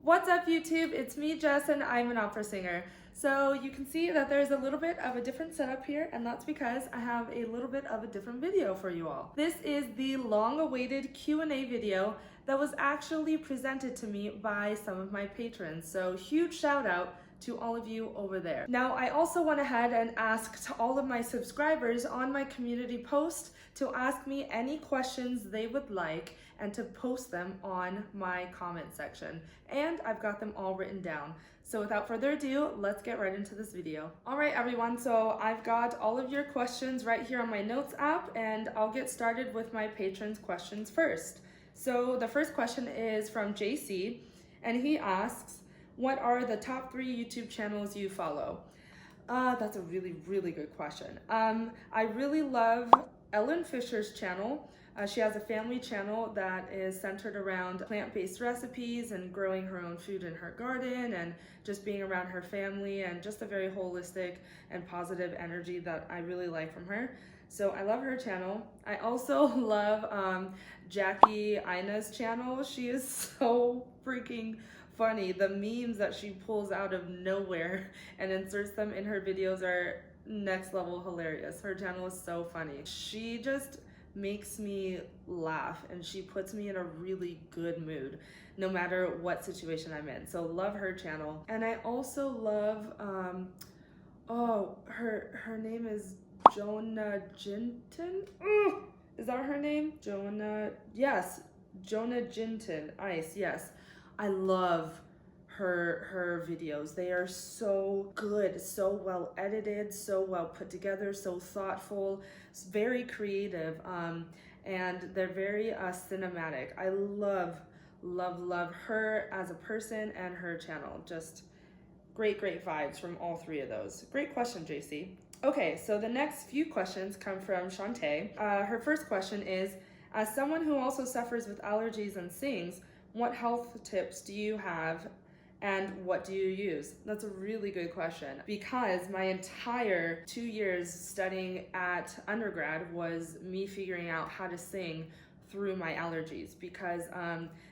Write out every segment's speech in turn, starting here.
What's up YouTube? It's me, Jess, and I'm an opera singer. So you can see that there's a little bit of a different setup here, and that's because I have a little bit of a different video for you all. This is the long-awaited Q&A video that was actually presented to me by some of my patrons. So huge shout out to all of you over there. Now, I also went ahead and asked all of my subscribers on my community post to ask me any questions they would like and to post them on my comment section. And I've got them all written down. So without further ado, let's get right into this video. All right, everyone, so I've got all of your questions right here on my notes app, and I'll get started with my patrons' questions first. So the first question is from JC, and he asks, what are the top 3 YouTube channels you follow? That's a really good question. I really love Ellen Fisher's channel. She has a family channel that is centered around plant-based recipes and growing her own food in her garden and just being around her family, and just a very holistic and positive energy that I really like from her. So I love her channel. I also love Jackie Ina's channel. She is so freaking funny. The memes that she pulls out of nowhere and inserts them in her videos are next level hilarious. Her channel is so funny. She just makes me laugh and she puts me in a really good mood no matter what situation I'm in. So love her channel. And I also love her name is Jonah Jinton. Is that her name? Jonah Jinton Ice. Yes, I love her videos. They are so good, so well edited, so well put together, so thoughtful, very creative, and they're very cinematic. I love her as a person and her channel. Just great vibes from all 3 of those. Great question, JC. Okay, so the next few questions come from Shantae. Her first question is, as someone who also suffers with allergies and sings, what health tips do you have and what do you use? That's a really good question, because my entire 2 years studying at undergrad was me figuring out how to sing through my allergies, because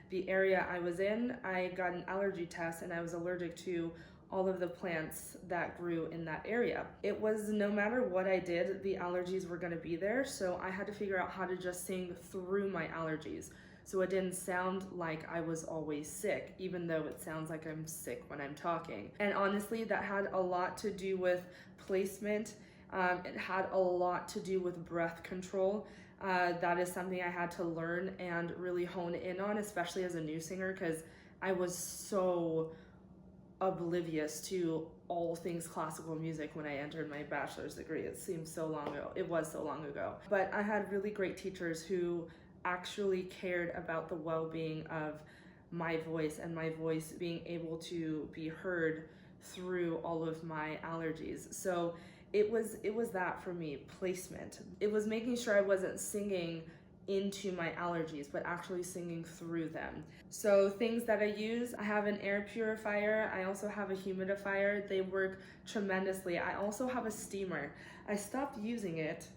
the area I was in, I got an allergy test and I was allergic to all of the plants that grew in that area. It was no matter what I did, the allergies were gonna be there, so I had to figure out how to just sing through my allergies, so it didn't sound like I was always sick, even though it sounds like I'm sick when I'm talking. And honestly, that had a lot to do with placement. It had a lot to do with breath control. That is something I had to learn and really hone in on, especially as a new singer, because I was so oblivious to all things classical music when I entered my bachelor's degree. It seems so long ago. It was so long ago. But I had really great teachers who actually cared about the well-being of my voice and my voice being able to be heard through all of my allergies. So it was that for me, placement. It was making sure I wasn't singing into my allergies, but actually singing through them. So things that I use, I have an air purifier. I also have a humidifier. They work tremendously. I also have a steamer. I stopped using it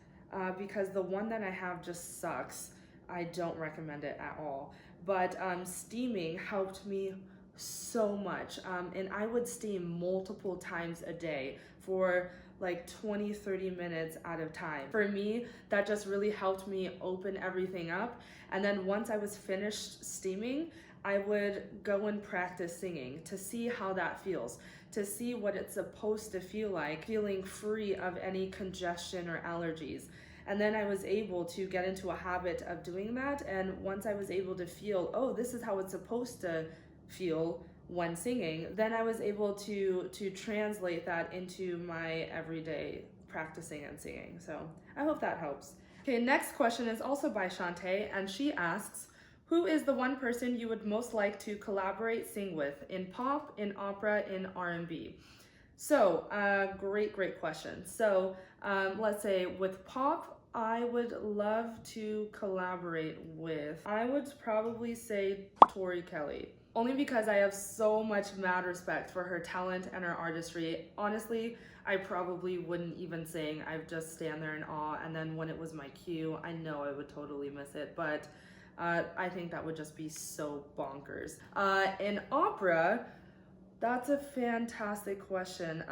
because the one that I have just sucks. I don't recommend it at all. But steaming helped me so much. And I would steam multiple times a day for like 20-30 minutes at a time. For me, that just really helped me open everything up. And then once I was finished steaming, I would go and practice singing to see how that feels, to see what it's supposed to feel like, feeling free of any congestion or allergies. And then I was able to get into a habit of doing that. And once I was able to feel, oh, this is how it's supposed to feel when singing, then I was able to translate that into my everyday practicing and singing. So I hope that helps. Okay, next question is also by Shantae, and she asks, who is the one person you would most like to collaborate, sing with, in pop, in opera, in R&B? So great question. So let's say with pop, I would love to collaborate with, I would probably say Tori Kelly. Only because I have so much mad respect for her talent and her artistry. Honestly, I probably wouldn't even sing. I'd just stand there in awe, and then when it was my cue, I know I would totally miss it. But I think that would just be so bonkers. In opera, that's a fantastic question.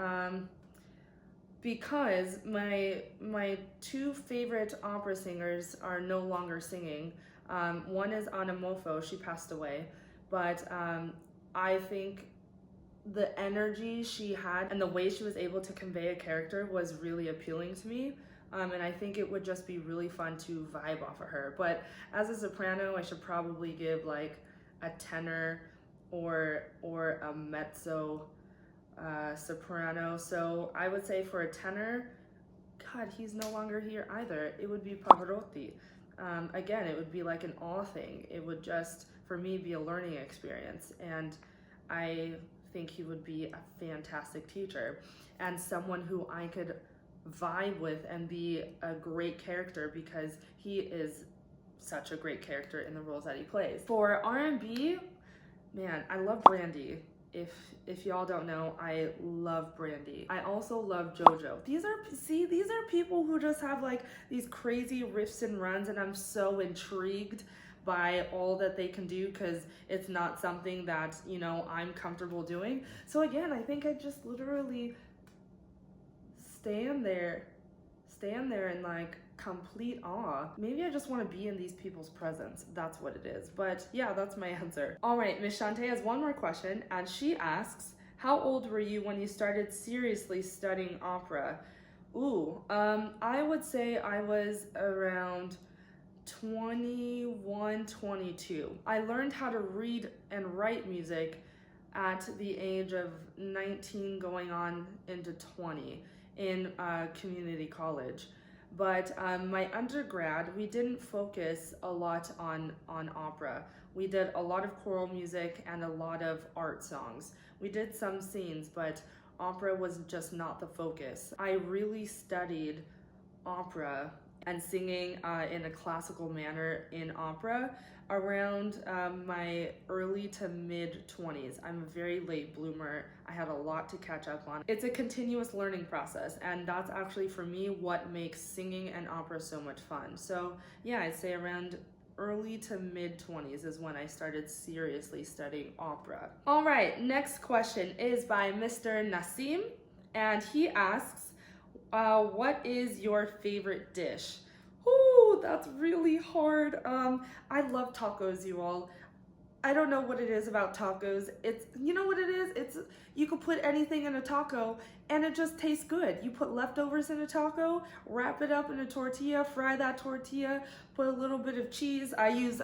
Because my two favorite opera singers are no longer singing. One is Anna Mofo, she passed away, but I think the energy she had and the way she was able to convey a character was really appealing to me. And I think it would just be really fun to vibe off of her. But as a soprano, I should probably give like a tenor or a mezzo soprano. So I would say for a tenor, God, he's no longer here either. It would be Pavarotti. Again, it would be like an awe thing. It would just, for me, be a learning experience. And I think he would be a fantastic teacher and someone who I could vibe with and be a great character, because he is such a great character in the roles that he plays. For R&B, man, I love Brandy. If y'all don't know, I love Brandy. I also love JoJo. These are people who just have like these crazy riffs and runs, and I'm so intrigued by all that they can do, because it's not something that, you know, I'm comfortable doing. So again, I think I just literally stand there in like complete awe. Maybe I just want to be in these people's presence. That's what it is. But yeah, that's my answer. All right, Miss Shantae has one more question, and she asks, how old were you when you started seriously studying opera? Ooh, I would say I was around 21, 22. I learned how to read and write music at the age of 19 going on into 20 in community college. But my undergrad, we didn't focus a lot on opera. We did a lot of choral music and a lot of art songs. We did some scenes, but opera was just not the focus. I really studied opera and singing in a classical manner in opera around my early to mid 20s. I'm a very late bloomer. I had a lot to catch up on. It's a continuous learning process, and that's actually for me what makes singing and opera so much fun. So yeah, I'd say around early to mid 20s is when I started seriously studying opera. All right, next question is by Mr. Nassim, and he asks, what is your favorite dish? Ooh, that's really hard. I love tacos, you all. I don't know what it is about tacos. It's, you know what it is? It's, you could put anything in a taco and it just tastes good. You put leftovers in a taco, wrap it up in a tortilla, fry that tortilla, put a little bit of cheese. I use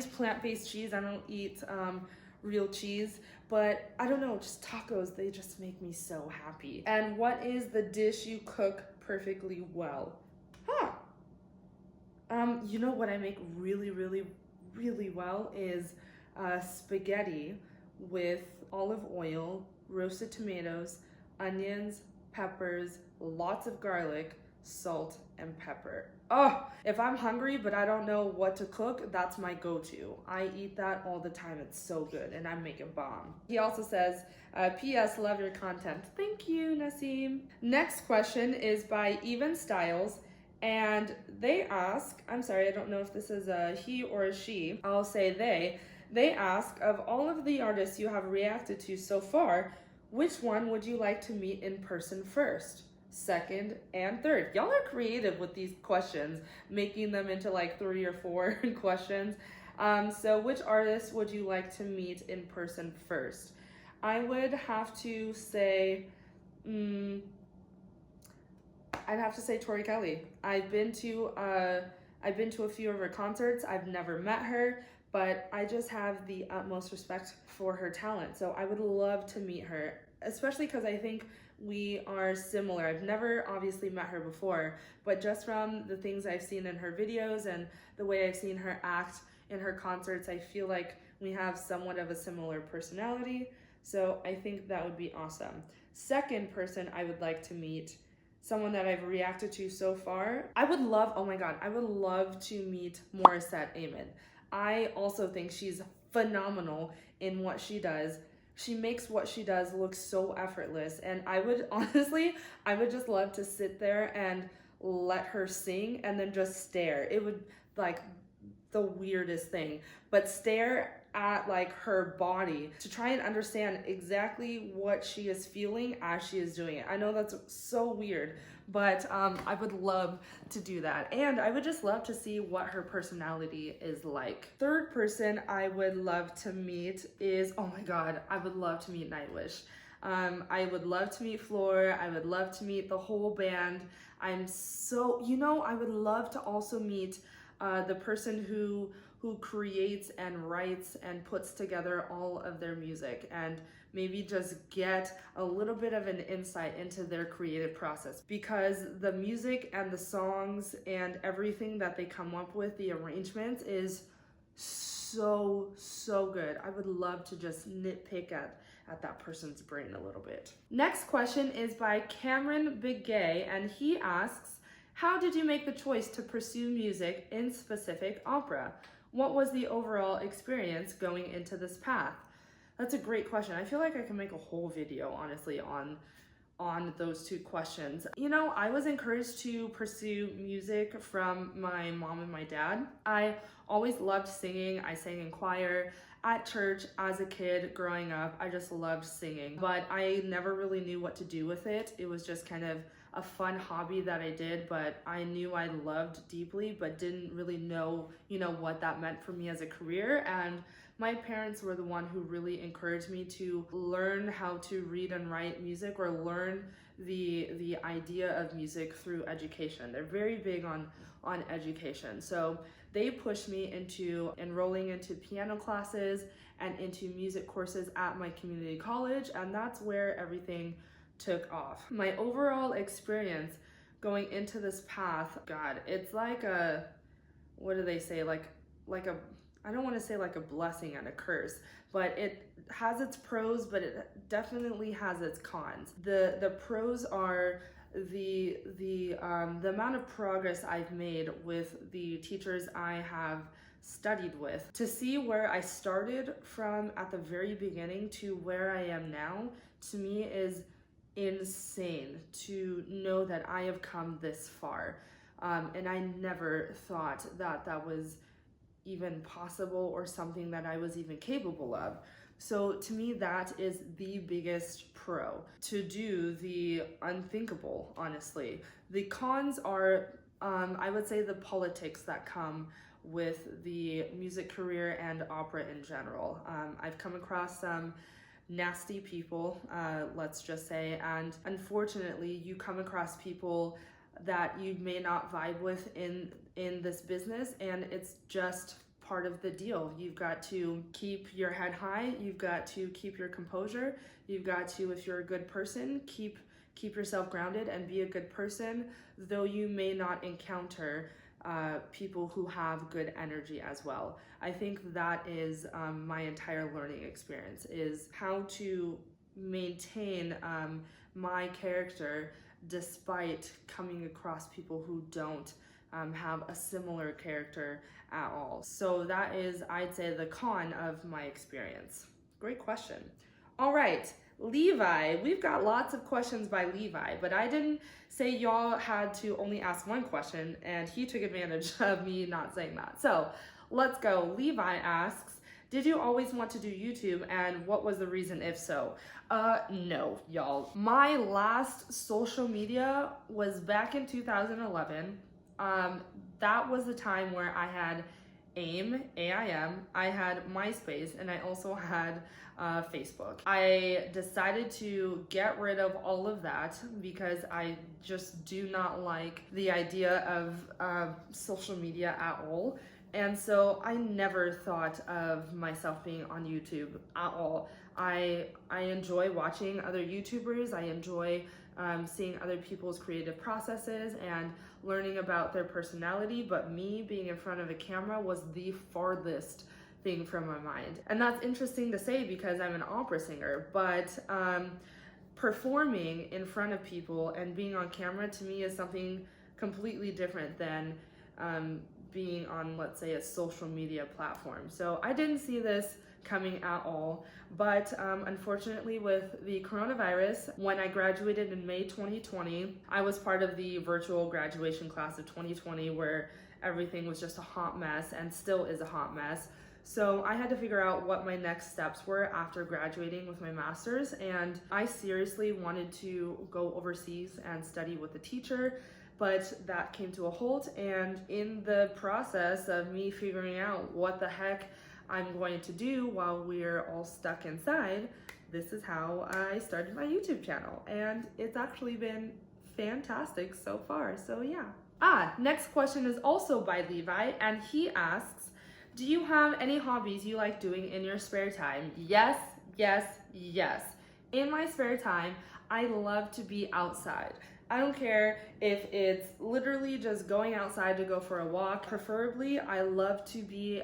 plant-based cheese. I don't eat real cheese, but I don't know, just tacos, they just make me so happy. And what is the dish you cook perfectly well? You know what I make really, really, really well is spaghetti with olive oil, roasted tomatoes, onions, peppers, lots of garlic, salt, and pepper. Oh, if I'm hungry but I don't know what to cook, that's my go-to. I eat that all the time. It's so good, and I make it bomb. He also says, P.S. Love your content. Thank you, Nassim. Next question is by Even Styles, and they ask, I'm sorry, I don't know if this is a he or a she. I'll say they. They ask, of all of the artists you have reacted to so far, which one would you like to meet in person first, second, and third? Y'all are creative with these questions, making them into like 3 or 4 questions. So which artist would you like to meet in person first? I would have to say, I'd have to say Tori Kelly. I've been to a few of her concerts. I've never met her, but I just have the utmost respect for her talent. So I would love to meet her, especially because I think we are similar. I've never obviously met her before, but just from the things I've seen in her videos and the way I've seen her act in her concerts, I feel like we have somewhat of a similar personality. So I think that would be awesome. Second person I would like to meet, someone that I've reacted to so far, I would love to meet Morissette Amon. I also think she's phenomenal in what she does. She makes what she does look so effortless, and I would just love to sit there and let her sing and then just stare. It would, like, the weirdest thing, but stare at like her body to try and understand exactly what she is feeling as she is doing it. I know that's so weird, but I would love to do that. And I would just love to see what her personality is like. Third person I would love to meet is, oh my God, I would love to meet Nightwish. I would love to meet Floor. I would love to meet the whole band. I would love to also meet the person who creates and writes and puts together all of their music, and maybe just get a little bit of an insight into their creative process, because the music and the songs and everything that they come up with, the arrangements, is so good. I would love to just nitpick at that person's brain a little bit. Next question is by Cameron Bigay, and he asks, how did you make the choice to pursue music, in specific opera? What was the overall experience going into this path? That's a great question. I feel like I can make a whole video, honestly, on those two questions. You know, I was encouraged to pursue music from my mom and my dad. I always loved singing. I sang in choir at church as a kid growing up. I just loved singing, but I never really knew what to do with it. It was just kind of a fun hobby that I did, but I knew I loved deeply, but didn't really know, what that meant for me as a career. And my parents were the one who really encouraged me to learn how to read and write music, or learn the idea of music through education. They're very big on education. So they pushed me into enrolling into piano classes and into music courses at my community college, and that's where everything took off. My overall experience going into this path, God, it's like what do they say? Like a, I don't want to say like a blessing and a curse, but it has its pros, but it definitely has its cons. The pros are the amount of progress I've made with the teachers I have studied with. To see where I started from at the very beginning to where I am now, to me is insane to know that I have come this far. And I never thought that was even possible or something that I was even capable of. So to me, that is the biggest pro, to do the unthinkable, honestly. The cons are, I would say, the politics that come with the music career and opera in general. I've come across some nasty people, let's just say, and unfortunately you come across people that you may not vibe with in this business, and it's just part of the deal. You've got to keep your head high, you've got to keep your composure, you've got to, if you're a good person, keep yourself grounded and be a good person, though you may not encounter people who have good energy as well. I think that is my entire learning experience, is how to maintain my character despite coming across people who don't have a similar character at all. So that is, I'd say, the con of my experience. Great question. All right, Levi, we've got lots of questions by Levi, but I didn't say y'all had to only ask one question, and he took advantage of me not saying that. So let's go. Levi asks, did you always want to do YouTube, and what was the reason if so? No, y'all. My last social media was back in 2011. That was the time where I had AIM, AIM, I had MySpace, and I also had Facebook. I decided to get rid of all of that because I just do not like the idea of social media at all. And so I never thought of myself being on YouTube at all. I enjoy watching other YouTubers. I enjoy seeing other people's creative processes and learning about their personality, but me being in front of a camera was the farthest thing from my mind. And that's interesting to say because I'm an opera singer, but performing in front of people and being on camera to me is something completely different than being on, let's say, a social media platform. So I didn't see this coming at all, but unfortunately with the coronavirus, when I graduated in May 2020, I was part of the virtual graduation class of 2020 where everything was just a hot mess and still is a hot mess. So I had to figure out what my next steps were after graduating with my master's, and I seriously wanted to go overseas and study with a teacher, but that came to a halt. And in the process of me figuring out what the heck I'm going to do while we're all stuck inside, this is how I started my YouTube channel, and it's actually been fantastic so far. So yeah. Next question is also by Levi, and he asks, do you have any hobbies you like doing in your spare time? Yes, yes, yes. In my spare time, I love to be outside. I don't care if it's literally just going outside to go for a walk. Preferably, I love to be,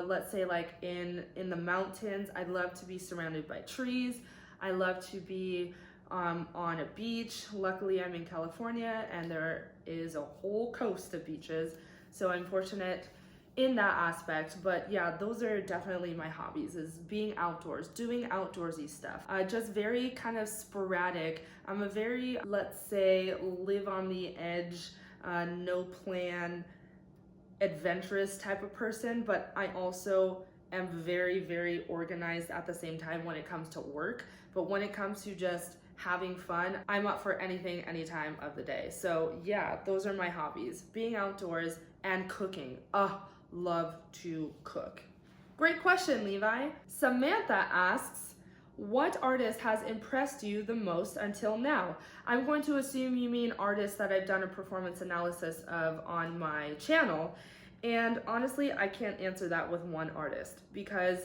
let's say like in the mountains. I love to be surrounded by trees. I love to be on a beach. Luckily, I'm in California and there is a whole coast of beaches. So I'm fortunate in that aspect. But yeah, those are definitely my hobbies, is being outdoors, doing outdoorsy stuff. Just very kind of sporadic. I'm a very, let's say, live on the edge, no plan, adventurous type of person, but I also am very, very organized at the same time when it comes to work. But when it comes to just having fun, I'm up for anything, any time of the day. So yeah, those are my hobbies, being outdoors and cooking. Love to cook. Great question, Levi. Samantha asks, what artist has impressed you the most until now? I'm going to assume you mean artists that I've done a performance analysis of on my channel. And honestly, I can't answer that with one artist, because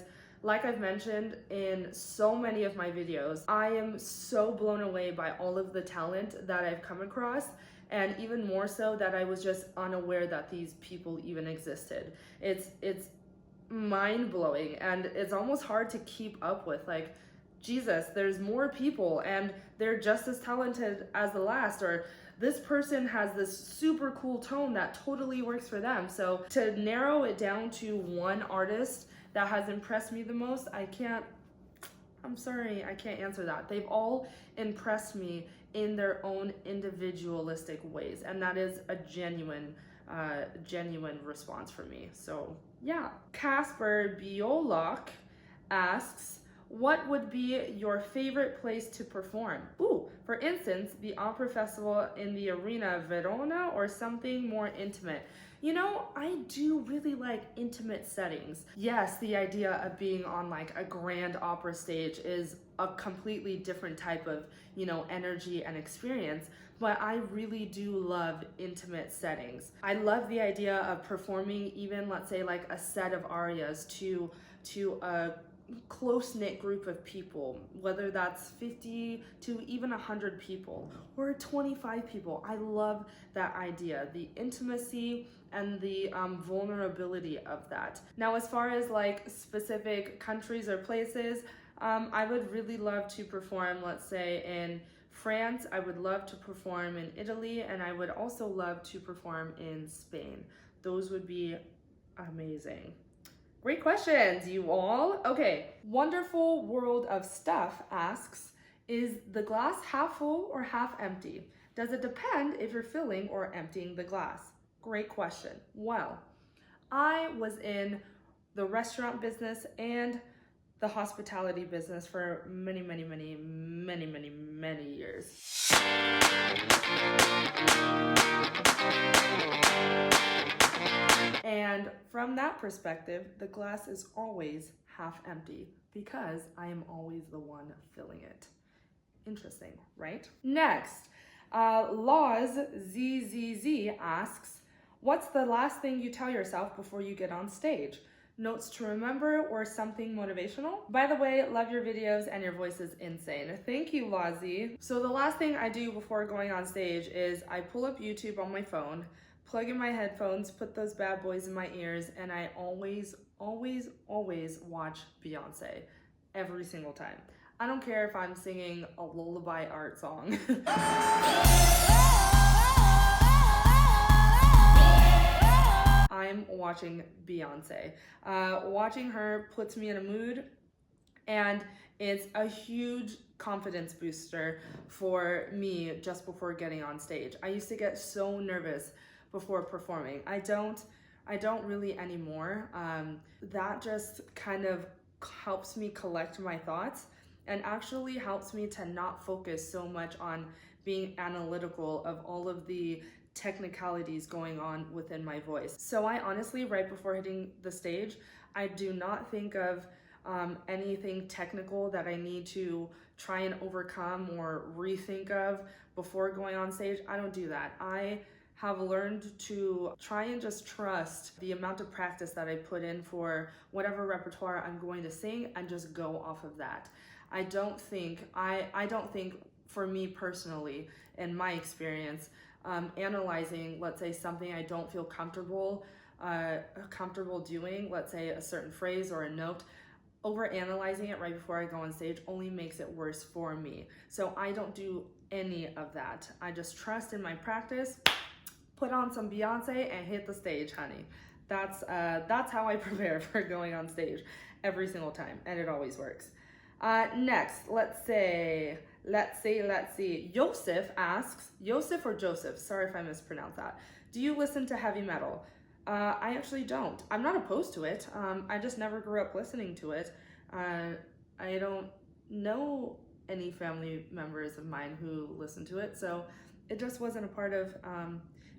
like I've mentioned in so many of my videos, I am so blown away by all of the talent that I've come across, and even more so that I was just unaware that these people even existed. It's mind-blowing, and it's almost hard to keep up with. Like, Jesus, there's more people and they're just as talented as the last, or this person has this super cool tone that totally works for them. So to narrow it down to one artist that has impressed me the most, I'm sorry, I can't answer that. They've all impressed me in their own individualistic ways, and that is a genuine response for me. So yeah. Casper Biolok asks, what would be your favorite place to perform? For instance, the opera festival in the Arena Verona, or something more intimate. You know, I do really like intimate settings. Yes, the idea of being on like a grand opera stage is a completely different type of, energy and experience, but I really do love intimate settings. I love the idea of performing even, let's say, like a set of arias to a close-knit group of people, whether that's 50 to even 100 people or 25 people. I love that idea, the intimacy and the vulnerability of that. Now, as far as like specific countries or places, I would really love to perform, let's say, in France. I would love to perform in Italy, and I would also love to perform in Spain. Those would be amazing. Great questions, you all. Okay, Wonderful World of Stuff asks, is the glass half full or half empty? Does it depend if you're filling or emptying the glass? Great question. Well, I was in the restaurant business and the hospitality business for many years. And from that perspective, the glass is always half empty because I am always the one filling it. Interesting, right? Next, Laws ZZZ asks, what's the last thing you tell yourself before you get on stage? Notes to remember or something motivational? By the way, love your videos and your voice is insane. Thank you, Lazi. So the last thing I do before going on stage is I pull up YouTube on my phone, plug in my headphones, put those bad boys in my ears, and I always watch Beyonce every single time. I don't care if I'm singing a lullaby art song. I'm watching Beyonce. Watching her puts me in a mood, and it's a huge confidence booster for me just before getting on stage. I used to get so nervous before performing. I don't I don't really anymore. That just kind of helps me collect my thoughts and actually helps me to not focus so much on being analytical of all of the technicalities going on within my voice. So I honestly, right before hitting the stage, I do not think of anything technical that I need to try and overcome or rethink of before going on stage. I don't do that. I have learned to try and just trust the amount of practice that I put in for whatever repertoire I'm going to sing and just go off of that. I don't think for me personally, in my experience, analyzing, let's say, something I don't feel comfortable doing, let's say a certain phrase or a note, over analyzing it right before I go on stage only makes it worse for me. So I don't do any of that. I just trust in my practice, put on some Beyonce and hit the stage, honey. That's how I prepare for going on stage every single time, and it always works. Next, let's see. Joseph asks, Joseph or Joseph, sorry if I mispronounced that. Do you listen to heavy metal? I actually don't. I'm not opposed to it. I just never grew up listening to it. I don't know any family members of mine who listen to it, so it just wasn't a part of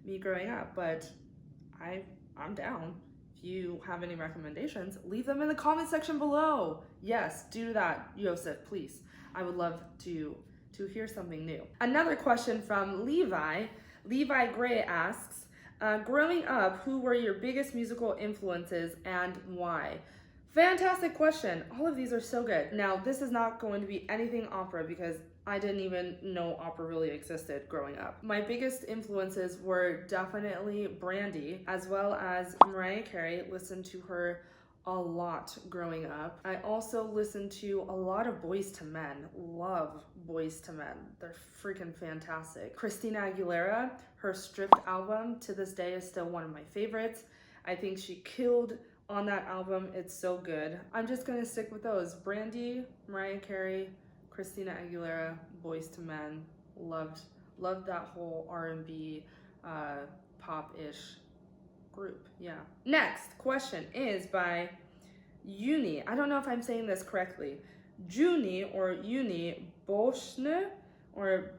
me growing up, but I'm down. If you have any recommendations, leave them in the comment section below. Yes, do that, Joseph, please. I would love to hear something new. Another question from Levi. Levi Gray asks, growing up, who were your biggest musical influences and why? Fantastic question. All of these are so good. Now, this is not going to be anything opera because I didn't even know opera really existed growing up. My biggest influences were definitely Brandy, as well as Mariah Carey. Listened to her a lot growing up. I also listened to a lot of Boyz II Men. Love Boyz II Men. They're freaking fantastic. Christina Aguilera, her Stripped album to this day is still one of my favorites. I think she killed on that album. It's so good. I'm just gonna stick with those. Brandy, Mariah Carey, Christina Aguilera, Boyz II Men. Loved that whole R&B pop-ish group. Yeah. Next question is by Uni. I don't know if I'm saying this correctly. Juni or Uni Boschne or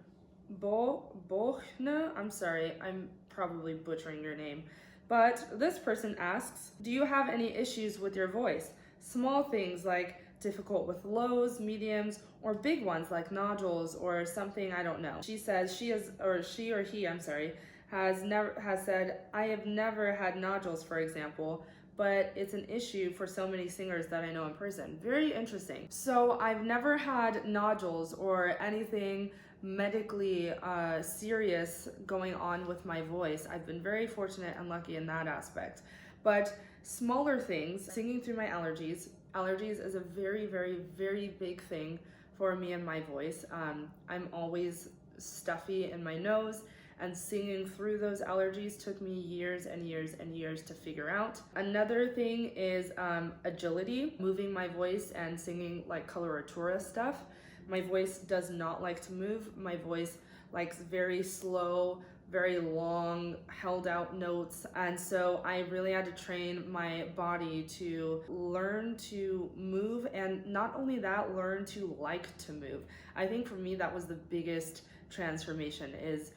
Bochne. I'm sorry, I'm probably butchering your name. But this person asks, do you have any issues with your voice? Small things like difficult with lows, mediums, or big ones like nodules or something, I don't know. She says she or he, I'm sorry, has said, I have never had nodules, for example, but it's an issue for so many singers that I know in person. Very interesting. So I've never had nodules or anything medically serious going on with my voice. I've been very fortunate and lucky in that aspect. But smaller things, singing through my allergies. Allergies is a very, very, very big thing for me and my voice. I'm always stuffy in my nose, and singing through those allergies took me years and years and years to figure out. Another thing is agility, moving my voice and singing like coloratura stuff. My voice does not like to move. My voice likes very slow, very long, held out notes. And so I really had to train my body to learn to move, and not only that, learn to like to move. I think for me, that was the biggest transformation, is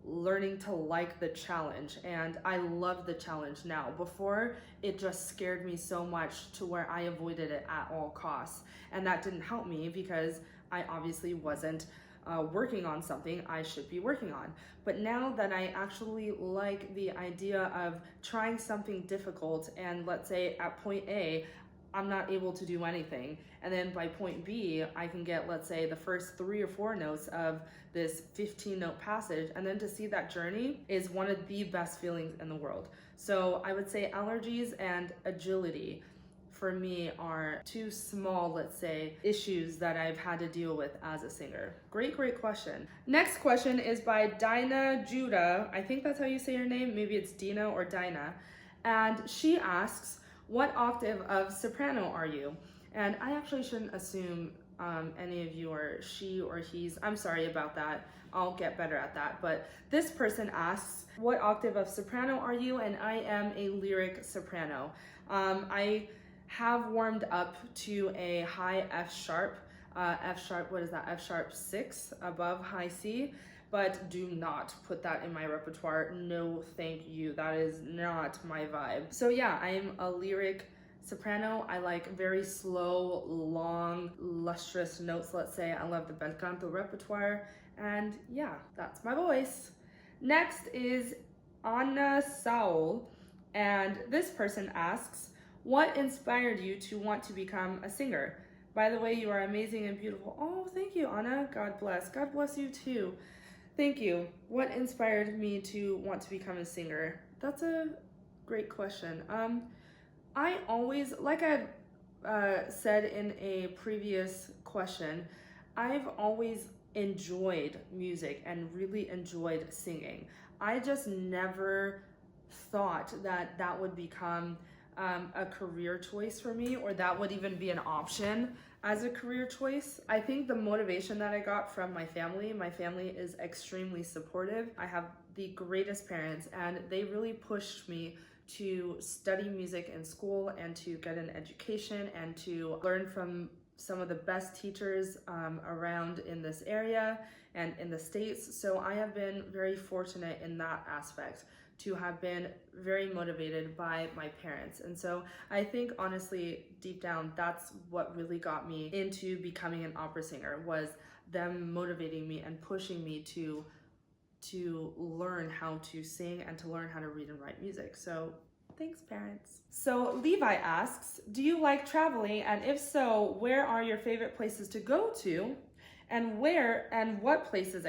learning to like the challenge. And I love the challenge now. Before, it just scared me so much to where I avoided it at all costs. And that didn't help me because I obviously wasn't working on something I should be working on. But now that I actually like the idea of trying something difficult, and let's say at point A, I'm not able to do anything, and then by point B, I can get, let's say, the first 3 or 4 notes of this 15-note passage, and then to see that journey is one of the best feelings in the world. So I would say allergies and agility for me are 2 small, let's say, issues that I've had to deal with as a singer. Great question. Next question is by Dinah Judah. I think that's how you say your name. Maybe it's Dina or Dinah. And she asks, what octave of soprano are you? And I actually shouldn't assume any of you are she or he's, I'm sorry about that. I'll get better at that. But this person asks, what octave of soprano are you? And I am a lyric soprano. I have warmed up to a high F sharp. F sharp, what is that? F sharp 6 above high C. But do not put that in my repertoire. No, thank you. That is not my vibe. So yeah, I'm a lyric soprano. I like very slow, long, lustrous notes, let's say. I love the bel canto repertoire. And yeah, that's my voice. Next is Anna Saul. And this person asks, what inspired you to want to become a singer? By the way, you are amazing and beautiful. Oh, thank you, Anna. God bless. God bless you too. Thank you. What inspired me to want to become a singer? That's a great question. I always, like I said in a previous question, I've always enjoyed music and really enjoyed singing. I just never thought that that would become a career choice for me, or that would even be an option as a career choice. I think the motivation that I got from my family is extremely supportive. I have the greatest parents, and they really pushed me to study music in school and to get an education and to learn from some of the best teachers around in this area and in the States. So I have been very fortunate in that aspect, to have been very motivated by my parents. And so I think honestly, deep down, that's what really got me into becoming an opera singer, was them motivating me and pushing me to learn how to sing and to learn how to read and write music. So thanks, parents. So Levi asks, do you like traveling? And if so, where are your favorite places to go to? And where and what places,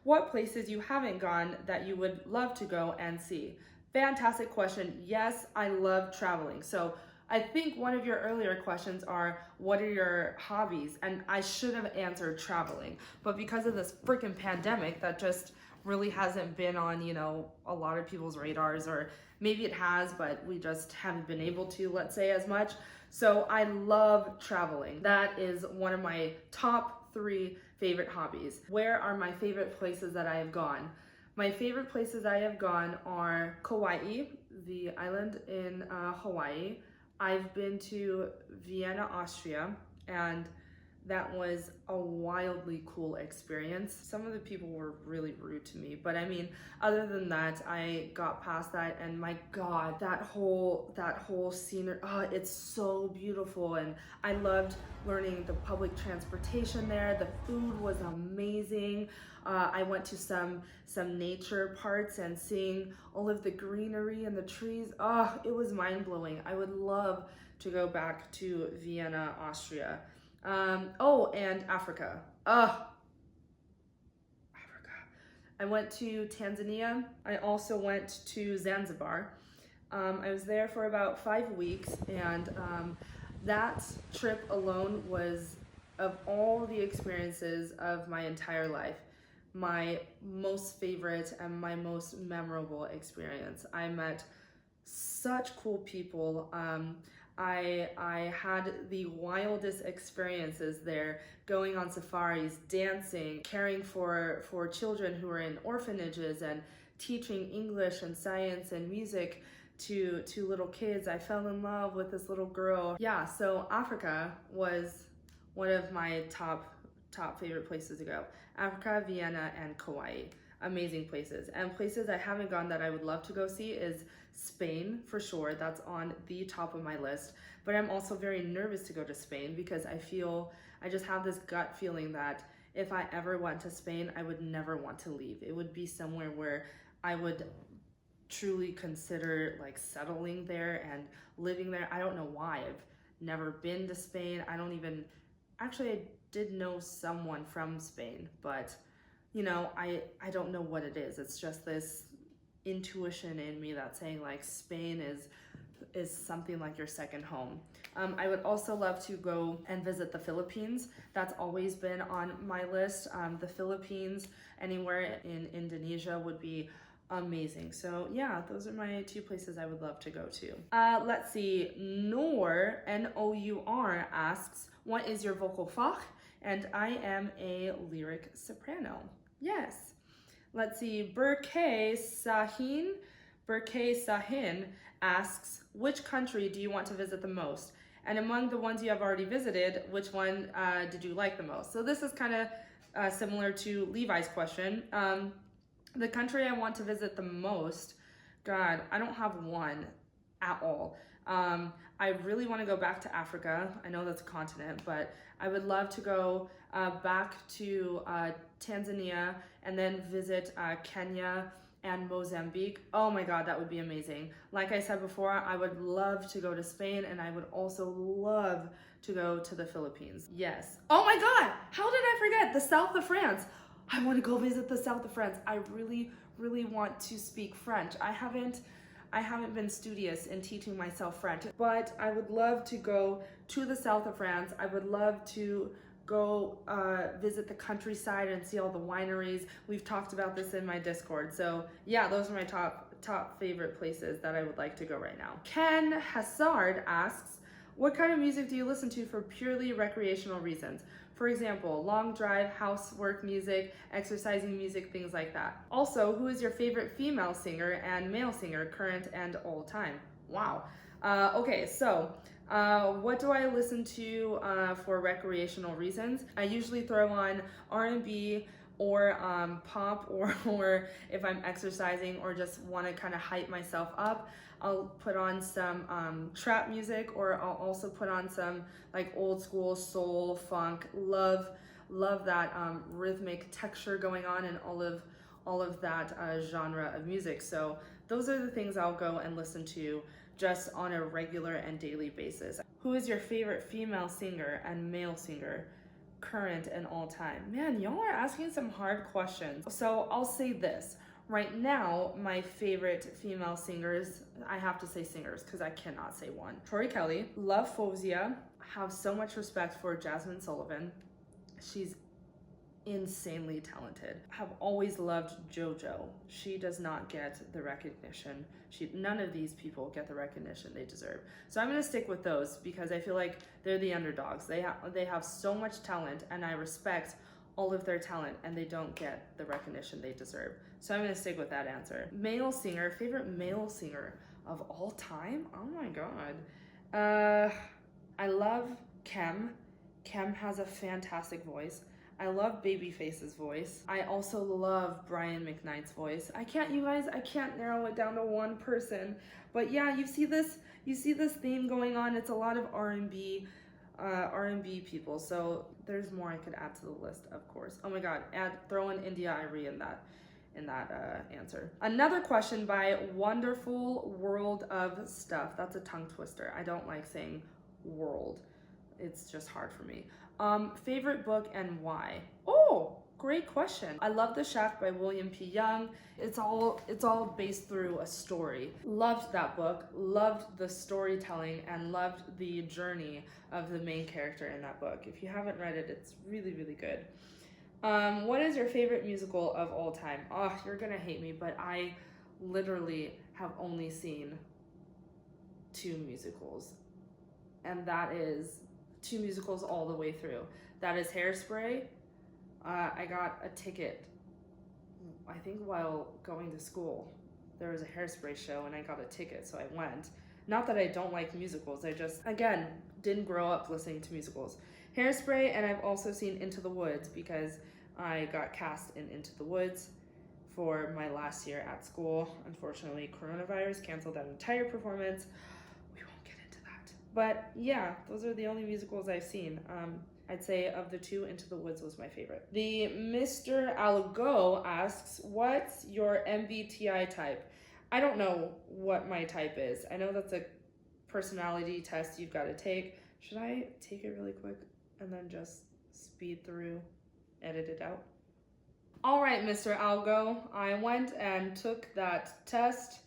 what places you haven't gone that you would love to go and see? Fantastic question. Yes, I love traveling. So I think one of your earlier questions are, what are your hobbies? And I should have answered traveling, but because of this freaking pandemic, that just really hasn't been on, a lot of people's radars, or maybe it has, but we just haven't been able to, let's say, as much. So I love traveling. That is one of my top 3 favorite hobbies. Where are my favorite places that I have gone? My favorite places I have gone are Kauai, the island in Hawaii. I've been to Vienna, Austria, and that was a wildly cool experience. Some of the people were really rude to me, but I mean, other than that, I got past that, and my God, that whole scenery, it's so beautiful. And I loved learning the public transportation there. The food was amazing. I went to some nature parts and seeing all of the greenery and the trees. It was mind-blowing. I would love to go back to Vienna, Austria. And Africa. Africa. I went to Tanzania. I also went to Zanzibar. I was there for about 5 weeks, and that trip alone was, of all the experiences of my entire life, my most favorite and my most memorable experience. I met such cool people. I had the wildest experiences there, going on safaris, dancing, caring for children who were in orphanages, and teaching English and science and music to little kids. I fell in love with this little girl. Yeah, so Africa was one of my top favorite places to go. Africa, Vienna, and Kauai. Amazing places. And places I haven't gone that I would love to go see is Spain, for sure. That's on the top of my list. But I'm also very nervous to go to Spain, because I just have this gut feeling that if I ever went to Spain, I would never want to leave. It would be somewhere where I would truly consider like settling there and living there. I don't know why. I've never been to Spain. I did know someone from Spain, but I don't know what it is. It's just this intuition in me that's saying like Spain is something like your second home. I would also love to go and visit the Philippines. That's always been on my list. The Philippines, anywhere in Indonesia would be amazing. So yeah, those are my 2 places I would love to go to. Let's see, Nour, N-O-U-R, asks, what is your vocal fach? and I am a lyric soprano. Yes. Let's see, Burkay Sahin asks, which country do you want to visit the most? And among the ones you have already visited, which one did you like the most? So this is kind of similar to Levi's question. The country I want to visit the most, God, I don't have one at all. I really want to go back to Africa. I know that's a continent, but I would love to go back to Tanzania and then visit Kenya and Mozambique. Oh my God, that would be amazing. Like I said before, I would love to go to Spain, and I would also love to go to the Philippines. Yes. Oh my God, how did I forget the south of France? I want to go visit the south of France. I really, really want to speak French. I haven't been studious in teaching myself French, but I would love to go to the south of France. I would love to go visit the countryside and see all the wineries. We've talked about this in my Discord. So yeah, those are my top favorite places that I would like to go right now. Ken Hassard asks, what kind of music do you listen to for purely recreational reasons? For example, long drive, housework music, exercising music, things like that. Also, who is your favorite female singer and male singer, current and all time? Wow. Okay, so what do I listen to for recreational reasons? I usually throw on R&B or pop, or if I'm exercising or just want to kind of hype myself up, I'll put on some trap music, or I'll also put on some like old school soul, funk. Love that rhythmic texture going on in all of that genre of music. So those are the things I'll go and listen to just on a regular and daily basis. Who is your favorite female singer and male singer, current and all time? Man, y'all are asking some hard questions. So I'll say this. Right now, my favorite female singers, I have to say singers because I cannot say one. Tori Kelly, love FAOUZIA, have so much respect for Jasmine Sullivan. She's insanely talented. Have always loved JoJo. She does not get the recognition. None of these people get the recognition they deserve. So I'm gonna stick with those because I feel like they're the underdogs. They have so much talent, and I respect all of their talent, and they don't get the recognition they deserve. So I'm gonna stick with that answer. Male singer, favorite male singer of all time? Oh my God. I love Kem. Kem has a fantastic voice. I love Babyface's voice. I also love Brian McKnight's voice. I can't narrow it down to one person. But yeah, you see this theme going on. It's a lot of R&B people. So there's more I could add to the list, of course. Oh my God, throw in India Arie in that answer. Another question by Wonderful World of Stuff. That's a tongue twister. I don't like saying world. It's just hard for me. Favorite book and why? Oh, great question. I love The Shack by William P. Young. It's all based through a story. Loved that book, loved the storytelling, and loved the journey of the main character in that book. If you haven't read it, it's really, really good. What is your favorite musical of all time? Oh, you're gonna hate me, but I literally have only seen 2 musicals, and that is 2 musicals all the way through. That is Hairspray. I got a ticket, I think while going to school. There was a Hairspray show and I got a ticket, so I went. Not that I don't like musicals, I just, again, didn't grow up listening to musicals. Hairspray, and I've also seen Into the Woods because I got cast in Into the Woods for my last year at school. Unfortunately, coronavirus canceled that entire performance. But yeah, those are the only musicals I've seen. I'd say of the 2, Into the Woods was my favorite. The Mr. Algo asks, what's your MBTI type? I don't know what my type is. I know that's a personality test you've got to take. Should I take it really quick and then just speed through, edit it out? All right, Mr. Algo, I went and took that test,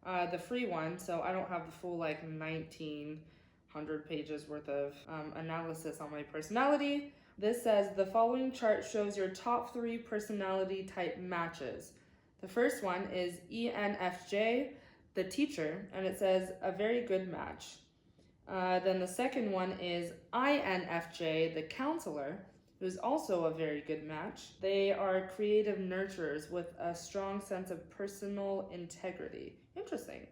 the free one, so I don't have the full 100 pages worth of analysis on my personality. This says the following chart shows your top 3 personality type matches. The first one is ENFJ, the teacher, and it says a very good match. Then the second one is INFJ, the counselor, who's also a very good match. They are creative nurturers with a strong sense of personal integrity. Interesting.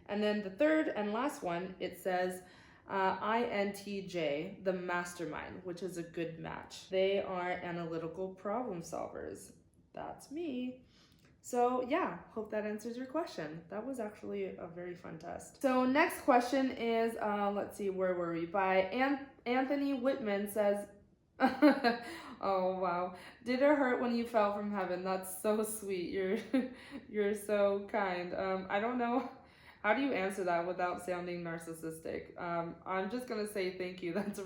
And then the third and last one, it says INTJ, the mastermind, which is a good match. They are analytical problem solvers. That's me. So yeah, hope that answers your question. That was actually a very fun test. So next question is, let's see, where were we? By Anthony Whitman says, oh wow, did it hurt when you fell from heaven? That's so sweet. You're so kind. I don't know. How do you answer that without sounding narcissistic? I'm just gonna say thank you. That's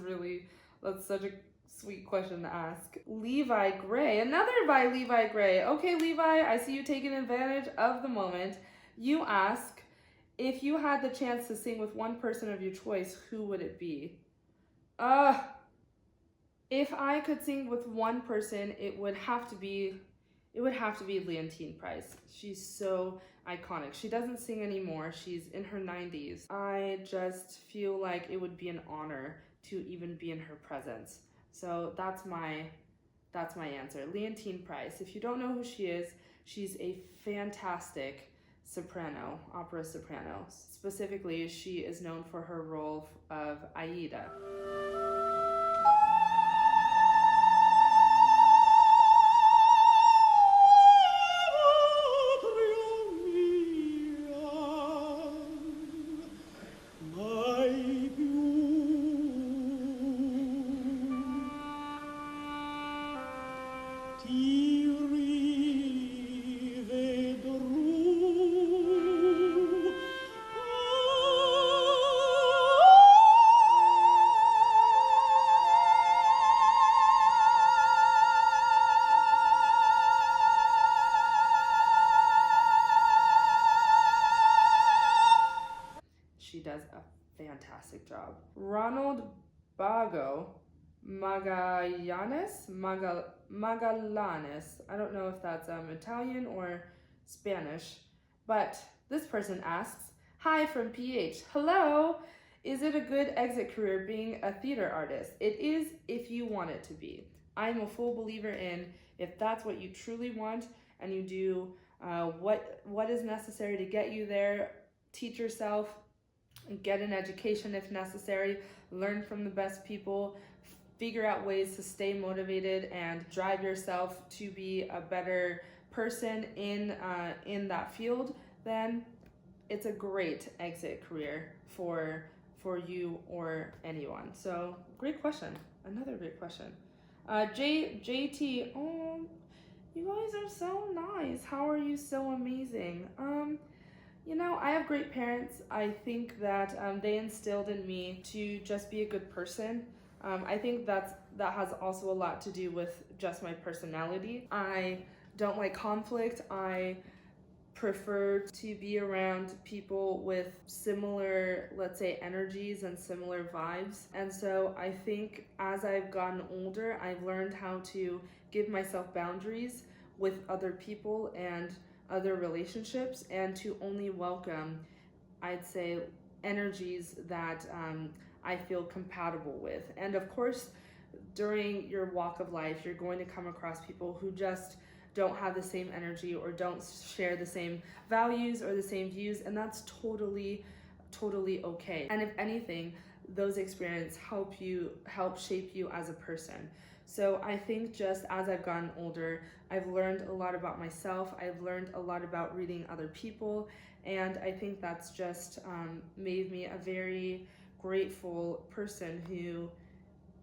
such a sweet question to ask. Levi Gray, another by Levi Gray. Okay, Levi, I see you taking advantage of the moment. You ask, if you had the chance to sing with one person of your choice, who would it be? If I could sing with one person, it would have to be Leontine Price. She's so iconic. She doesn't sing anymore. She's in her 90s. I just feel like it would be an honor to even be in her presence. So that's my answer. Leontine Price. If you don't know who she is, she's a fantastic soprano, opera soprano. Specifically, she is known for her role of Aida. She does a fantastic job. Ronald Bago Magallanes, I don't know if that's Italian or Spanish, but this person asks, hi from PH. Hello, is it a good exit career being a theater artist? It is if you want it to be. I'm a full believer in if that's what you truly want and you do what is necessary to get you there, teach yourself, get an education if necessary, learn from the best people, figure out ways to stay motivated and drive yourself to be a better person in that field, then it's a great exit career for you or anyone. So great question. Another great question. JT, oh, you guys are so nice. How are you so amazing? You know, I have great parents. I think that they instilled in me to just be a good person. I think that has also a lot to do with just my personality. I don't like conflict. I prefer to be around people with similar, let's say, energies and similar vibes. And so I think as I've gotten older, I've learned how to give myself boundaries with other people and other relationships, and to only welcome, I'd say, energies that I feel compatible with. And of course, during your walk of life, you're going to come across people who just don't have the same energy or don't share the same values or the same views, and that's totally okay. And if anything, those experiences help shape you as a person. So I think just as I've gotten older, I've learned a lot about myself. I've learned a lot about reading other people, and I think that's just made me a very grateful person who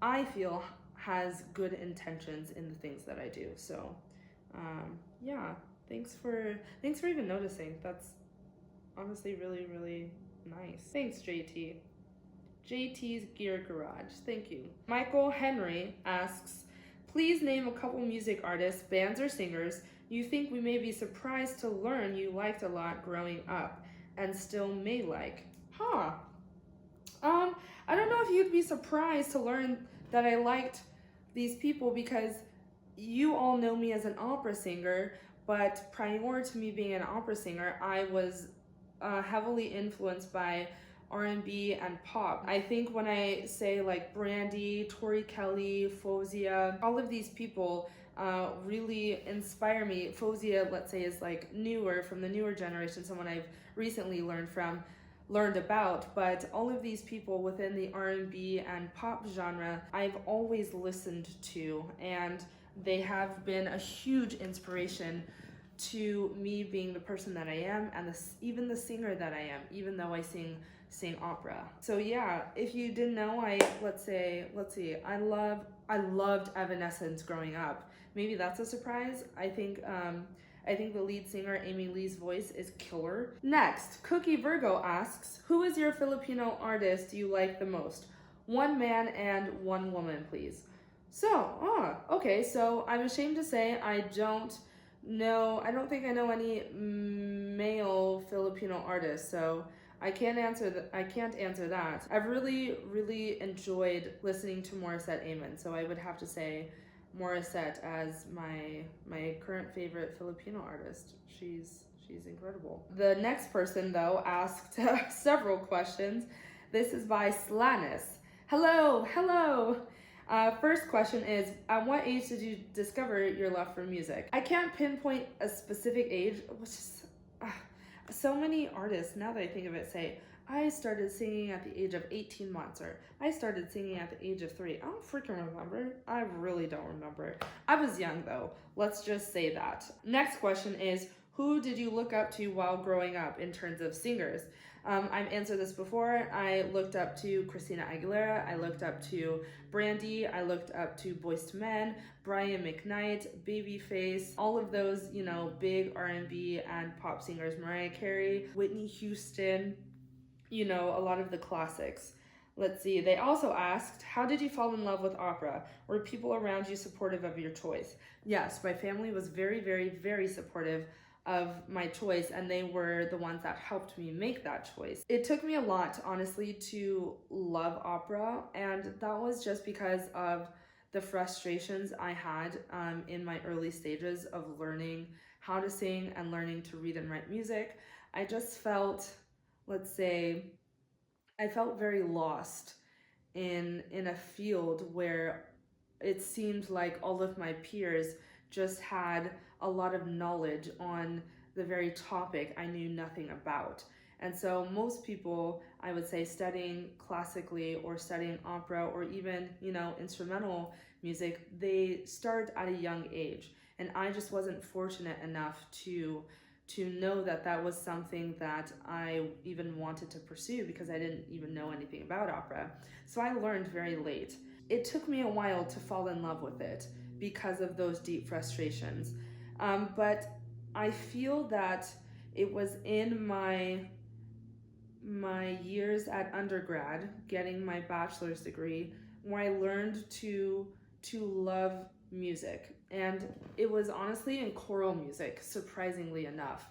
I feel has good intentions in the things that I do. So yeah, thanks for even noticing. That's honestly really nice. Thanks, JT. JT's Gear Garage. Thank you. Michael Henry asks, please name a couple music artists, bands, or singers you think we may be surprised to learn you liked a lot growing up and still may like. I don't know if you'd be surprised to learn that I liked these people, because you all know me as an opera singer, but prior to me being an opera singer, I was heavily influenced by R&B and pop. I think when I say like Brandy, Tori Kelly, FAOUZIA, all of these people really inspire me. FAOUZIA, let's say, is like newer, from the newer generation, someone I've recently learned about, but all of these people within the R&B and pop genre I've always listened to, and they have been a huge inspiration to me being the person that I am, and even the singer that I am, even though I sing opera. So yeah, if you didn't know, let's see, I loved Evanescence growing up. Maybe that's a surprise. I think the lead singer, Amy Lee's voice is killer. Next, Cookie Virgo asks, who is your Filipino artist you like the most? One man and one woman, please. So, okay, so I'm ashamed to say I don't think I know any male Filipino artists, so I can't answer that. I've really enjoyed listening to Morissette Amon, so I would have to say Morissette as my current favorite Filipino artist. She's incredible. The next person, though, asked several questions. This is by Slanis. Hello. First question is, at what age did you discover your love for music? I can't pinpoint a specific age, which is so many artists, now that I think of it, say, I started singing at the age of 18 months, or I started singing at the age of 3. I don't freaking remember. I really don't remember. I was young though. Let's just say that. Next question is, who did you look up to while growing up in terms of singers? I've answered this before. I looked up to Christina Aguilera. I looked up to Brandy. I looked up to Boyz II Men, Brian McKnight, Babyface, all of those, big R&B and pop singers. Mariah Carey, Whitney Houston, a lot of the classics. Let's see. They also asked, how did you fall in love with opera? Were people around you supportive of your choice? Yes, my family was very, very, very supportive of my choice, and they were the ones that helped me make that choice. It took me a lot, honestly, to love opera, and that was just because of the frustrations I had in my early stages of learning how to sing and learning to read and write music. I just felt, I felt very lost in a field where it seemed like all of my peers just had a lot of knowledge on the very topic I knew nothing about. And so most people, I would say, studying classically or studying opera or even, instrumental music, they start at a young age. And I just wasn't fortunate enough to know that was something that I even wanted to pursue, because I didn't even know anything about opera. So I learned very late. It took me a while to fall in love with it because of those deep frustrations. But I feel that it was in my years at undergrad, getting my bachelor's degree, where I learned to love music. And it was honestly in choral music, surprisingly enough,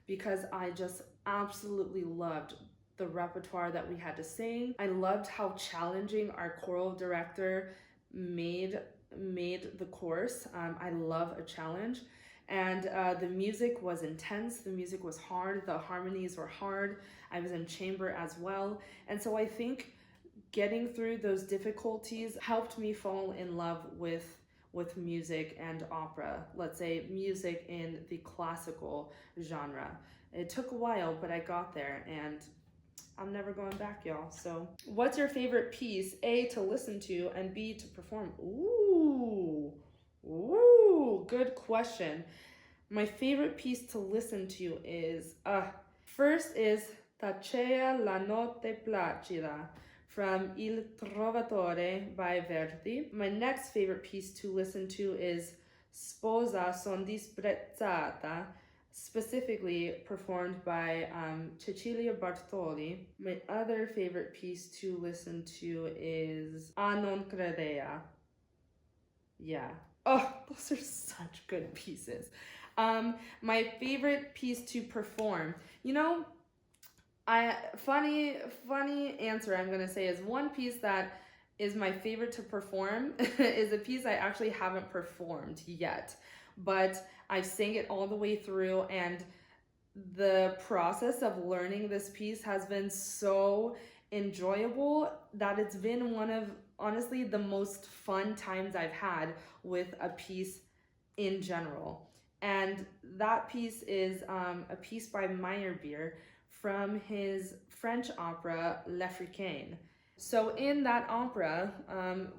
because I just absolutely loved the repertoire that we had to sing. I loved how challenging our choral director made the course. I love a challenge. And the music was intense, the music was hard, the harmonies were hard. I was in chamber as well. And so I think getting through those difficulties helped me fall in love with music and opera, let's say music in the classical genre. It took a while, but I got there, and I'm never going back, y'all. So what's your favorite piece, A, to listen to, and B, to perform? Ooh, good question. My favorite piece to listen to is, first is Tacea la notte placida from Il Trovatore by Verdi. My next favorite piece to listen to is Sposa son disprezzata, specifically performed by Cecilia Bartoli. My other favorite piece to listen to is A non credea. Yeah. Oh, those are such good pieces. My favorite piece to perform, funny answer I'm gonna say is one piece that is my favorite to perform is a piece I actually haven't performed yet, but I've sang it all the way through, and the process of learning this piece has been so enjoyable that it's been one of, honestly, the most fun times I've had with a piece in general. And that piece is a piece by Meyerbeer from his French opera L'Africaine. So in that opera,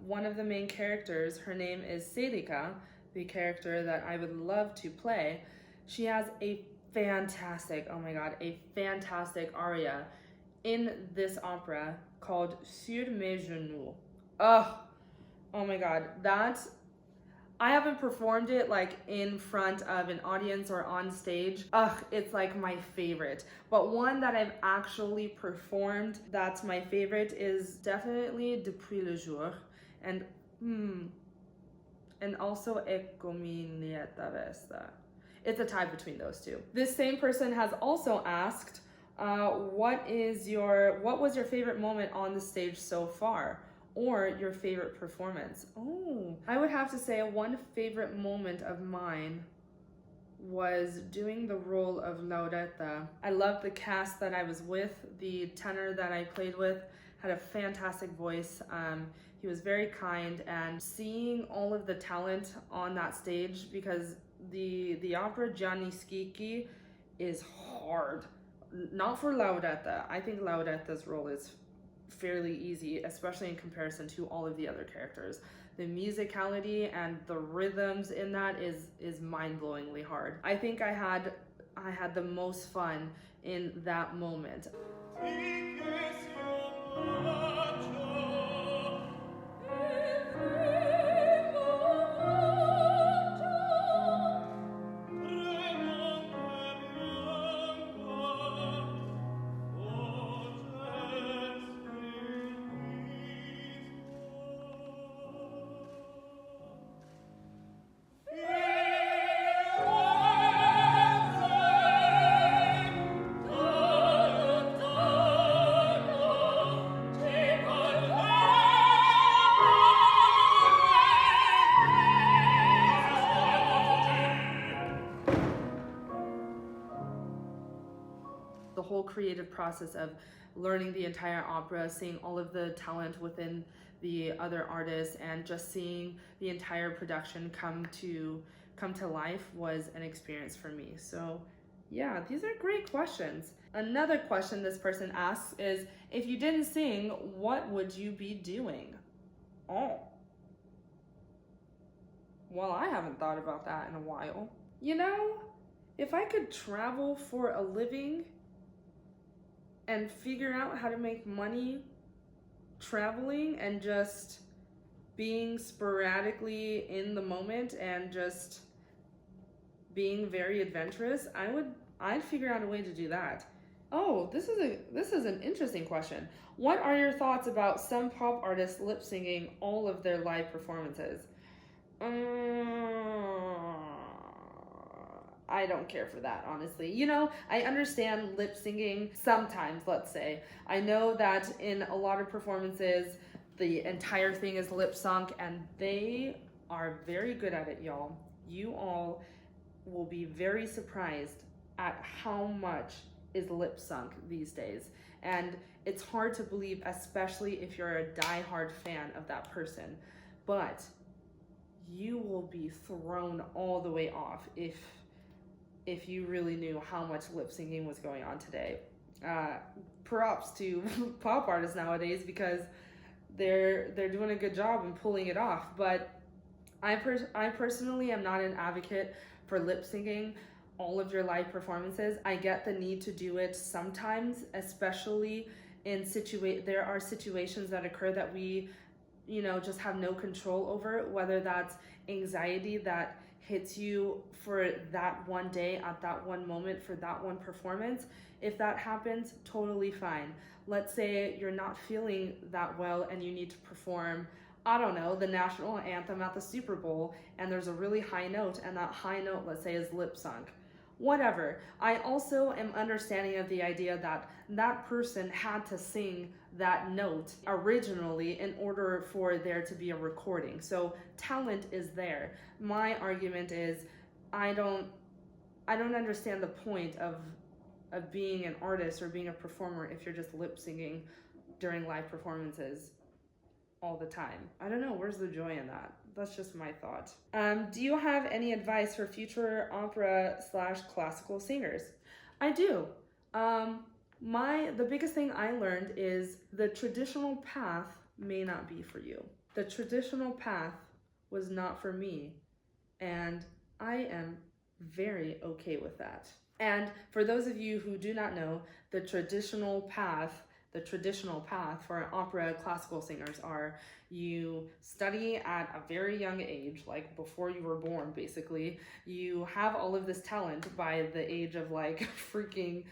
one of the main characters, her name is Selika, the character that I would love to play. She has a fantastic, oh my god, a fantastic aria in this opera called Sur mes genoux. Oh my god, that's, I haven't performed it like in front of an audience or on stage. It's like my favorite. But one that I've actually performed that's my favorite is definitely Depuis le jour. And also Eccomiglietta Vesta. It's a tie between those two. This same person has also asked, what was your favorite moment on the stage so far? Or your favorite performance? Oh, I would have to say one favorite moment of mine was doing the role of Lauretta. I loved the cast that I was with. The tenor that I played with had a fantastic voice. He was very kind, and seeing all of the talent on that stage, because the opera Gianni Schicchi is hard. Not for Lauretta. I think Lauretta's role is fairly easy, especially in comparison to all of the other characters. The musicality and the rhythms in that is mind-blowingly hard. I think I had the most fun in that moment. The whole creative process of learning the entire opera, seeing all of the talent within the other artists, and just seeing the entire production come to life was an experience for me. So yeah, these are great questions. Another question this person asks is, if you didn't sing, what would you be doing? Oh. Well, I haven't thought about that in a while. You know, if I could travel for a living and figure out how to make money traveling and just being sporadically in the moment and just being very adventurous, I'd figure out a way to do that. Oh, this is an interesting question. What are your thoughts about some pop artists lip syncing all of their live performances? I don't care for that, honestly. You know, I understand lip syncing sometimes, let's say. I know that in a lot of performances, the entire thing is lip sunk, and they are very good at it, y'all. You all will be very surprised at how much is lip sunk these days. And it's hard to believe, especially if you're a diehard fan of that person. But you will be thrown all the way off if you really knew how much lip syncing was going on today. Props to pop artists nowadays, because they're doing a good job in pulling it off. But I personally am not an advocate for lip syncing all of your live performances. I get the need to do it sometimes, especially in there are situations that occur that we, just have no control over, whether that's anxiety that hits you for that one day, at that one moment, for that one performance. If that happens, totally fine. Let's say you're not feeling that well and you need to perform, I don't know, the national anthem at the Super Bowl, and there's a really high note, and that high note, let's say, is lip sunk. Whatever. I also am understanding of the idea that that person had to sing that note originally in order for there to be a recording. So talent is there. My argument is I don't understand the point of of being an artist or being a performer if you're just lip singing during live performances all the time. I don't know, where's the joy in that? That's just my thought. Do you have any advice for future opera/classical singers? I do. The biggest thing I learned is the traditional path may not be for you. The traditional path was not for me, and I am very okay with that. And for those of you who do not know, the traditional path for opera classical singers are you study at a very young age, like before you were born, basically. You have all of this talent by the age of like freaking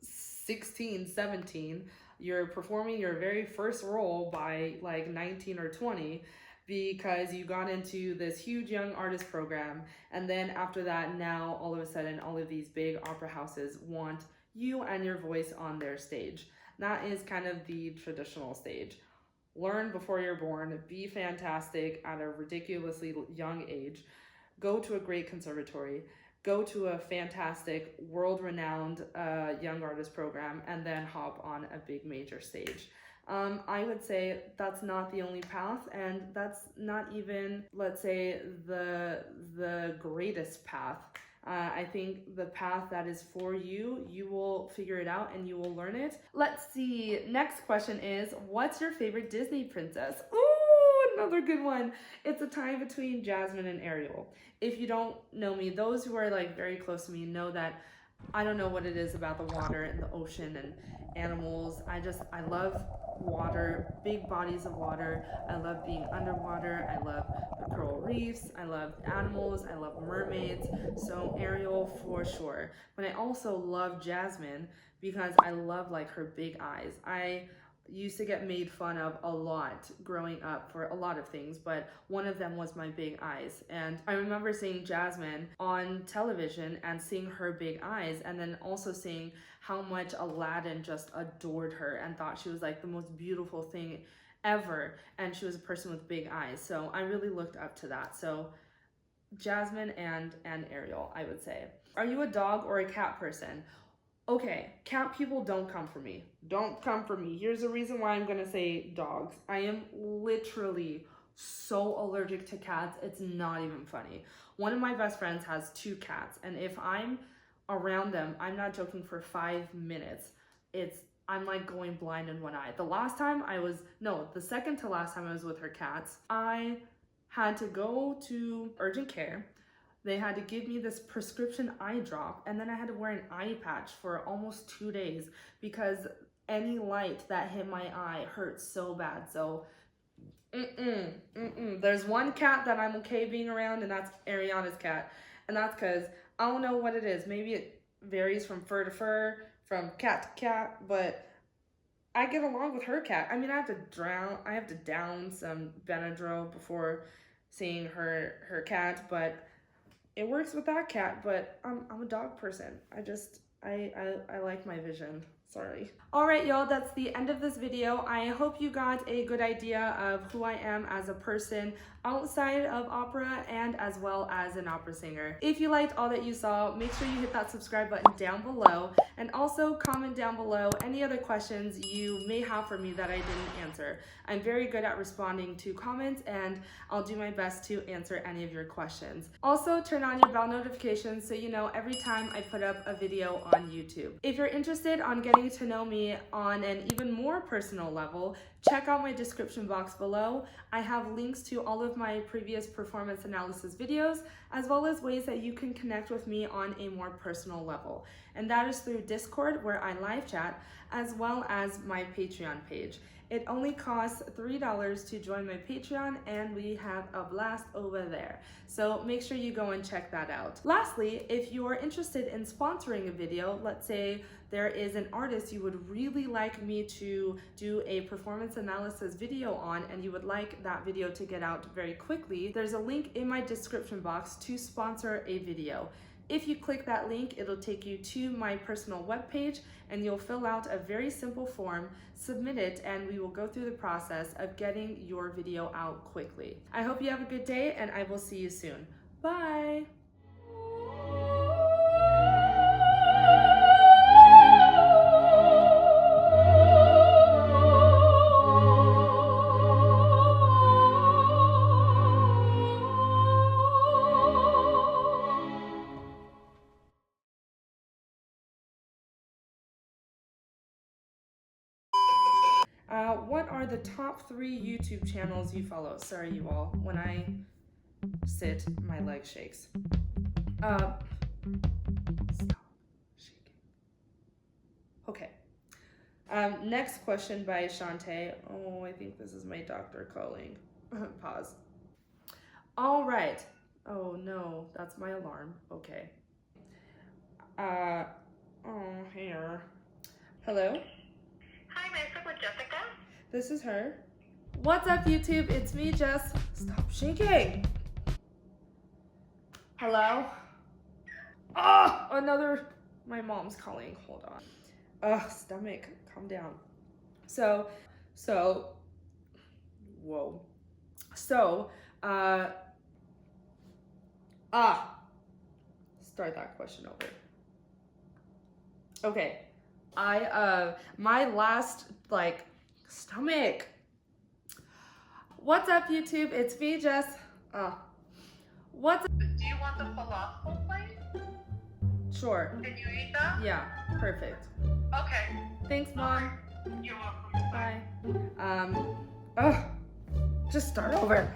16, 17. You're performing your very first role by like 19 or 20 because you got into this huge young artist program. And then after that, now all of a sudden, all of these big opera houses want you and your voice on their stage. That is kind of the traditional stage. Learn before you're born, be fantastic at a ridiculously young age, go to a great conservatory, go to a fantastic world-renowned young artist program, and then hop on a big major stage. I would say that's not the only path, and that's not even, let's say, the greatest path. I think the path that is for you, you will figure it out and you will learn it. Let's see. Next question is, what's your favorite Disney princess? Ooh, another good one. It's a tie between Jasmine and Ariel. If you don't know me, those who are like very close to me know that I don't know what it is about the water and the ocean and animals. I love water, big bodies of water. I love being underwater. I love the coral reefs. I love animals. I love mermaids. So Ariel for sure. But I also love Jasmine because I love like her big eyes. I used to get made fun of a lot growing up for a lot of things, but one of them was my big eyes. And I remember seeing Jasmine on television and seeing her big eyes, and then also seeing how much Aladdin just adored her and thought she was like the most beautiful thing ever, and she was a person with big eyes. So I really looked up to that. So Jasmine and Ariel, I would say. Are you a dog or a cat person? Okay, cat people, don't come for me. Don't come for me. Here's the reason why I'm gonna say dogs. I am literally so allergic to cats, it's not even funny. One of my best friends has 2 cats, and if I'm around them, I'm not joking, for 5 minutes, I'm like going blind in one eye. The second to last time I was with her cats, I had to go to urgent care. They had to give me this prescription eye drop, and then I had to wear an eye patch for almost 2 days because any light that hit my eye hurt so bad. So, There's one cat that I'm okay being around, and that's Ariana's cat. And that's because I don't know what it is. Maybe it varies from fur to fur, from cat to cat, but I get along with her cat. I mean, I have to down some Benadryl before seeing her cat, but it works with that cat. But I'm a dog person. I like my vision. Sorry. All right, y'all, that's the end of this video. I hope you got a good idea of who I am as a person outside of opera and as well as an opera singer. If you liked all that you saw, make sure you hit that subscribe button down below, and also comment down below any other questions you may have for me that I didn't answer. I'm very good at responding to comments, and I'll do my best to answer any of your questions. Also, turn on your bell notifications so you know every time I put up a video on YouTube. If you're interested on getting to know me on an even more personal level, check out my description box below. I have links to all of my previous performance analysis videos, as well as ways that you can connect with me on a more personal level. And that is through Discord, where I live chat, as well as my Patreon page. It only costs $3 to join my Patreon, and we have a blast over there. So make sure you go and check that out. Lastly, if you are interested in sponsoring a video, let's say there is an artist you would really like me to do a performance analysis video on, and you would like that video to get out very quickly, there's a link in my description box to sponsor a video. If you click that link, it'll take you to my personal webpage, and you'll fill out a very simple form, submit it, and we will go through the process of getting your video out quickly. I hope you have a good day, and I will see you soon. Bye! What are the top 3 YouTube channels you follow? Sorry, you all. When I sit, my leg shakes. Stop shaking. Okay. Next question by Shantae. Oh, I think this is my doctor calling. Pause. All right. Oh no, that's my alarm. Okay. Oh, here. Hello? Hi, may I speak with Jessica? This is her. What's up, YouTube? It's me, Jess. Stop shaking. Hello? Oh, my mom's calling. Hold on. Stomach, calm down. So, whoa. So, start that question over. Okay. My last, stomach. What's up, YouTube? It's me, Jess. What's up? Do you want the falafel plate? Sure. Can you eat that? Yeah, perfect. Okay. Thanks, Mom. You're welcome. Bye. Just start over.